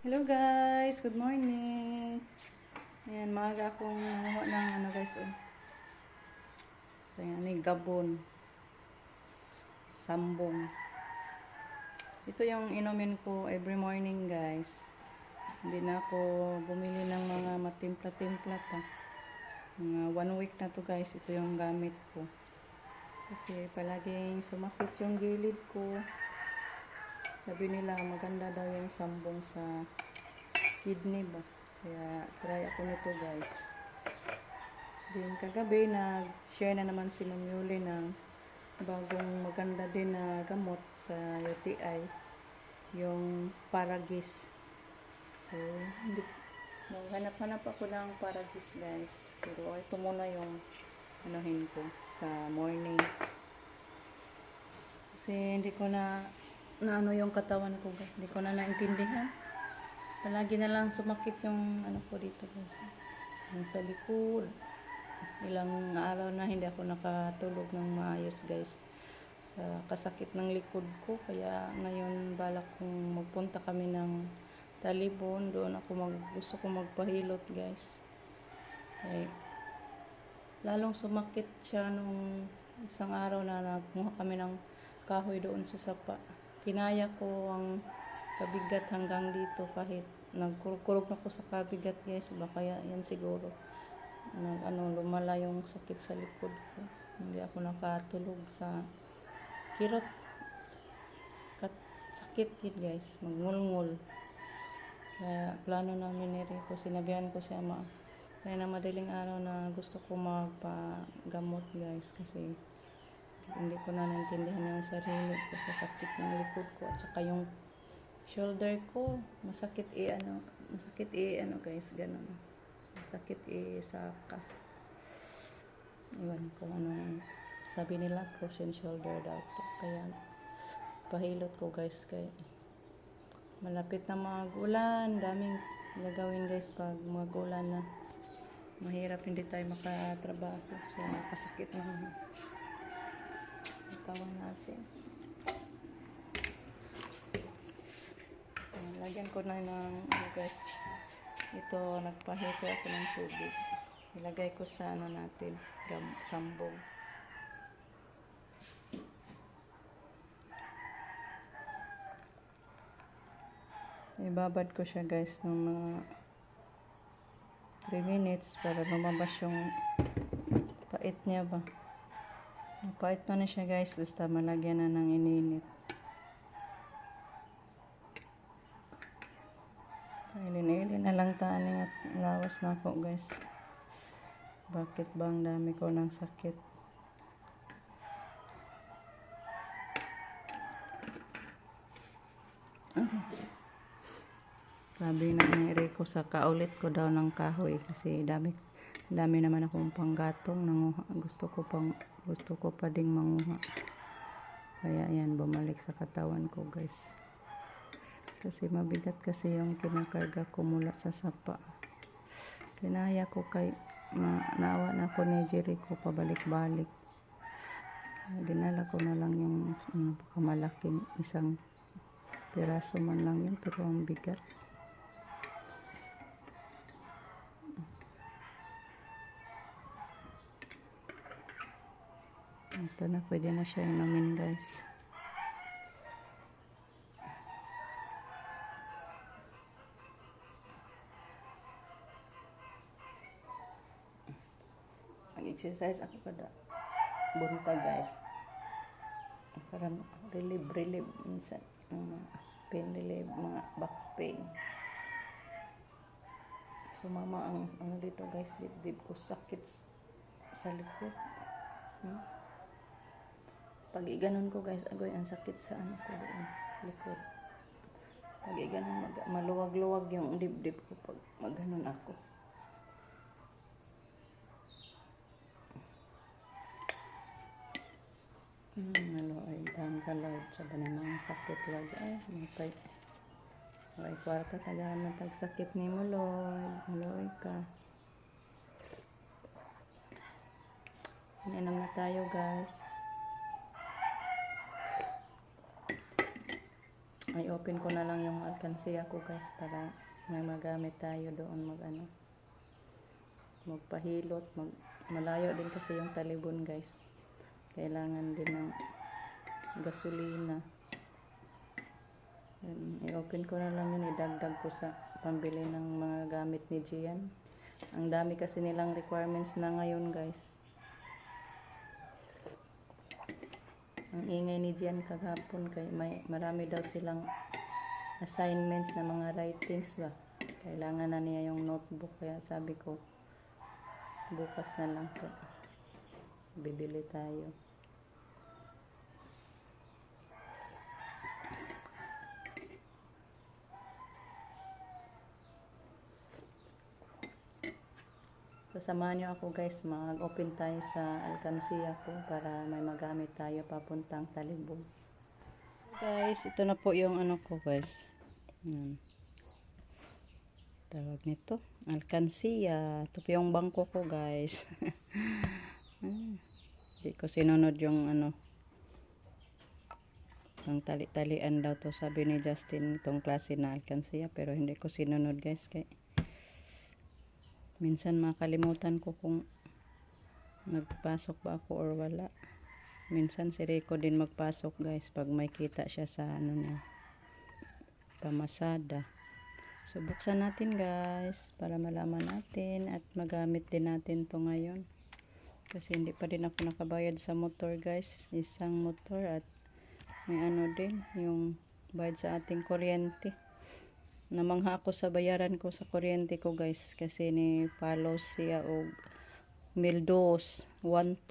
Hello guys, good morning. Ayan, maaga akong nanguha ng guys, oh. So, ayan, ni Gabon, Sambong. Ito yung inumin ko every morning guys. Hindi na ako bumili ng mga matimpla-timpla pa. Mga 1 week na to guys, ito yung gamit ko. Kasi palaging sumakit yung gilid ko. Sabi nila maganda daw yung sambong sa kidney ba. Kaya try ako nito guys. Din kagabi nag-share na naman si Ma'am Yuli ng bagong maganda din na gamot sa UTI, yung Paragis. So, hanap-hanap ako ng Paragis guys. Pero ito muna yung anuhin ko sa morning. Kasi hindi ko na ano yung katawan ko guys. Hindi ko na naintindihan. Palagi na lang sumakit yung ano ko dito guys. Yung sa likod. Ilang araw na hindi ako nakatulog ng maayos guys sa kasakit ng likod ko. Kaya ngayon balak kong magpunta kami ng Talibon. Doon ako gusto ko magpahilot guys. Okay. Lalong sumakit siya nung isang araw na nagmuha kami ng kahoy doon sa sapa. Kinaya ko ang kabigat hanggang dito kahit nagkurkurog ako sa kabigat guys. Baka yan siguro lumala yung sakit sa likod ko. Hindi ako nakatulog sa kirot. Sakit yun guys, magngulngul. Kaya plano namin ni Rico, sinabihan ko siya kaya na madaling araw na gusto ko magpagamot guys kasi hindi ko na naintindihan yung sarili ko sa sakit ng likod ko at saka yung shoulder ko masakit guys, ganun. Sakit saka iwan ko ano sabi nila frozen shoulder daw to. Kaya pahilot ko guys kay malapit na mag-ulan, daming gagawin guys pag mag-ulan na mahirap hindi tayo makatrabaho so nakasakit ng katawan natin. Lagyan ko na ng guys ito, nagpahito ako ng tubig. Ilagay ko sa natin, sambong. Ibabad ko siya guys ng mga 3 minutes para lumabas yung pait niya ba. Pait pa na siya guys, basta malagyan na ng ininit. Ilin-ilin na lang tani at lawas na ako guys. Bakit bang dami ko ng sakit? Sabi na ni Rico sa kaulit ko daw ng kahoy kasi dami naman akong panggatong nanguha. Gusto ko pa ding manguha. Kaya yan, bumalik sa katawan ko guys. Kasi mabigat kasi yung kinakarga ko mula sa sapa. Kinaya ko kay naawa na ako ni Jericho pabalik-balik. Dinala ko na lang yung napakalaking isang piraso man lang yun pero ang bigat. Ito na, pwede na siya inumin guys. Mag-exercise ako kada buntag guys. Para relieve minsan pain relief, mga back pain. Sumama ang dito guys, dibdib ko sakit sa likod. Pag iganon ko guys, agoy ang sakit sa ko doon, likod. Pag iganon maluwag-luwag yung dibdib ko pag maganon ako. Ay, daan ka Lord, sabi na mga sakit Lord. Ay, mapay. Ay, kwarta tagahan na tagsakit ni mo Lord. Haloy ka. Inom na tayo guys. ay open ko na lang yung alkansiya ko guys para may magamit tayo doon magpahilot, malayo din kasi yung Talibon guys. Kailangan din ng gasolina. I-open ko na lang yun, idagdag ko sa pambili ng mga gamit ni Gian. Ang dami kasi nilang requirements na ngayon guys. Ang ingay ni Gian kagapon kay marami daw silang assignment na mga writings ba. Kailangan na niya yung notebook, kaya sabi ko bukas na lang po bibili tayo. So, samahan nyo ako guys, mag-open tayo sa alkansiya ko para may magamit tayo papuntang Talibon. Guys, ito na po yung ano ko guys. Tawag nito, alkansiya. Ito po yung bangko ko guys. Hindi ko sinunod yung ano, ang tali-talian daw to, sabi ni Justin, itong klase na alkansiya, pero hindi ko sinunod guys. Kaya minsan makalimutan ko kung nagpasok ba ako or wala. Minsan si Rico din magpasok guys pag may kita siya sa ano niya, pamasada. So buksan natin guys para malaman natin at magamit din natin to ngayon. Kasi hindi pa din ako nakabayad sa motor guys. Isang motor at may ano din yung bayad sa ating kuryente. Namangha ako sa bayaran ko sa kuryente ko guys, kasi ni follow siya og 1,200 1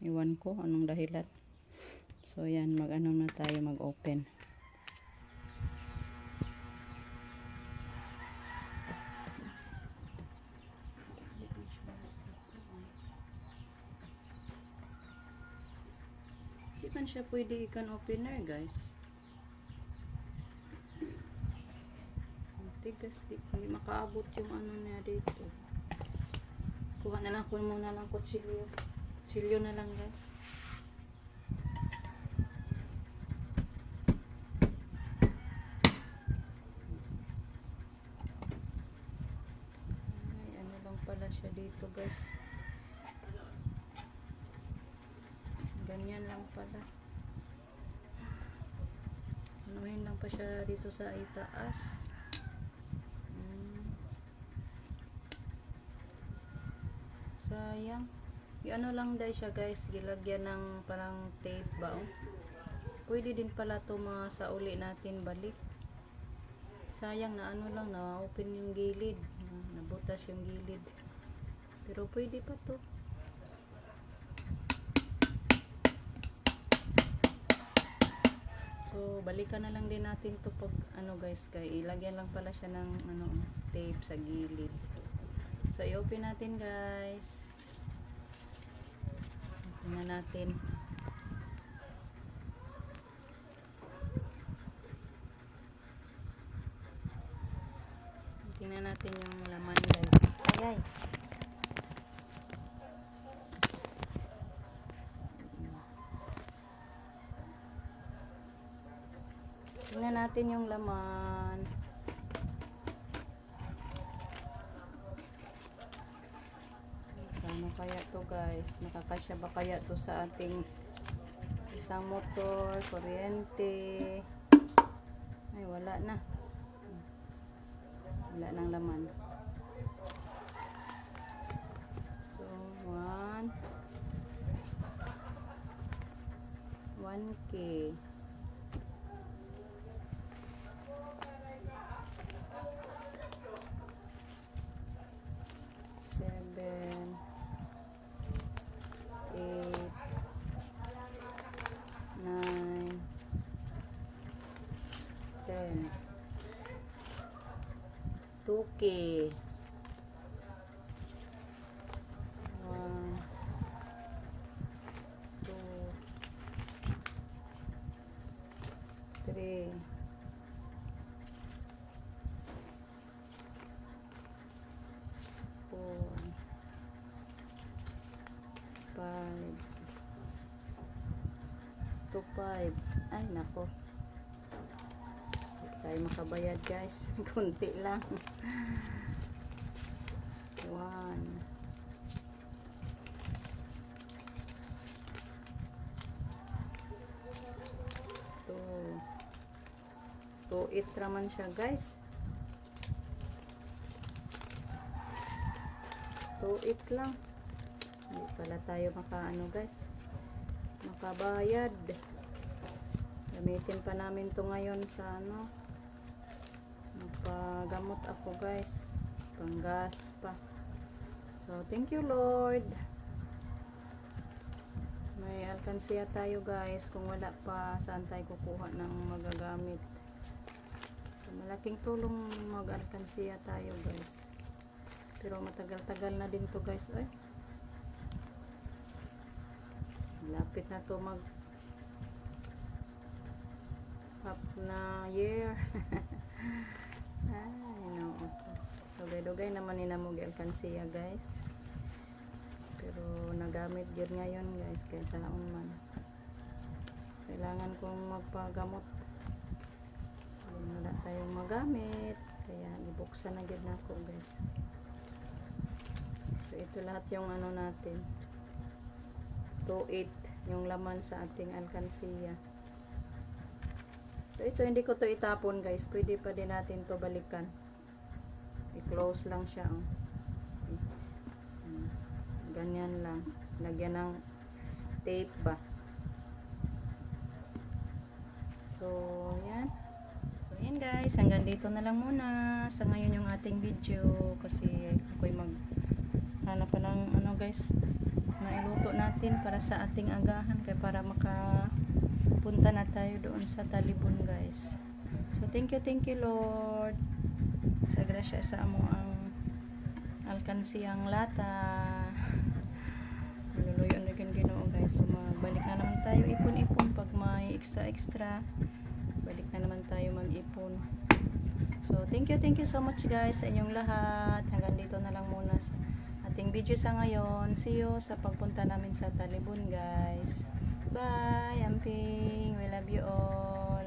iwan ko anong dahilan. So yan, mag-ano na tayo, mag-open. Di man siya pwede ikan opener guys. Tigas, di makaabot yung ano niya dito. Kuha na lang ko muna ng kutsilyo. Kutsilyo na lang guys. Ay, ano lang pala siya dito guys. Ganyan lang pala. Anuhin lang pa siya dito sa itaas. Sayang. Ano lang dahil siya guys, gilagyan ng parang tape ba? Oh? Pwede din pala to mga sa uli natin balik. Sayang na ano lang, na open yung gilid. Nabutas yung gilid. Pero pwede pa to. So balikan na lang din natin to pag ano guys, kay ilagyan lang pala siya ng ano, tape sa gilid. So i-open natin guys. Tingnan natin. Tingnan natin yung laman guys. Ayay. Tingnan natin yung laman. Ano kaya to guys? Nakakasya ba kaya to sa ating isang motor, kuryente? Ay, wala na. Wala nang laman. So, 1K. Okay. 1, 2, 3, 4, 5. 2, 5. Ay, nako. tayo makabayad guys. Kunti lang. 1 2 2 8 raman siya guys. 2 8 lang. Hindi pala tayo makaano guys, makabayad. Gamitin pa namin to ngayon sa ano, magpagamot ako guys, panggas pa. So thank you Lord. May alkansiya tayo guys. Kung wala pa, saan tayo kukuha ng magagamit? So, malaking tulong mag-alkansiya tayo guys. Pero matagal-tagal na din to guys. Ay, malapit na to mag half na year. Ay no, dugay-dugay naman ninamog alkansiya guys. Pero nagamit yun ngayon guys, kaya saan man kailangan kong magpagamot. Wala tayong magamit, kaya ibuksan na gid nako guys. So ito lahat yung ano natin, 2.8 yung laman sa ating alkansiya. So ito, hindi ko to itapon guys, pwede pa din natin to balikan. I-close lang siya oh. Ganyan lang, lagyan ng tape ba. So yan. So yan guys, hanggang dito na lang muna sa ngayon yung ating video, kasi ako'y hanap pa ng ano guys, mailuto natin para sa ating agahan, kaya para makapunta na tayo doon sa Talibon guys. So thank you Lord sa grasya sa amo ang alkansiyang lata. Maluluyon na Ginoo guys. So magbalik na naman tayo ipon-ipon pag may extra balik na naman tayo mag-ipon. So thank you so much guys sa inyong lahat. Hanggang dito na lang muna sa ating video sa ngayon. See you sa pagpunta namin sa Talibon guys. Bye, Amping, we love you all.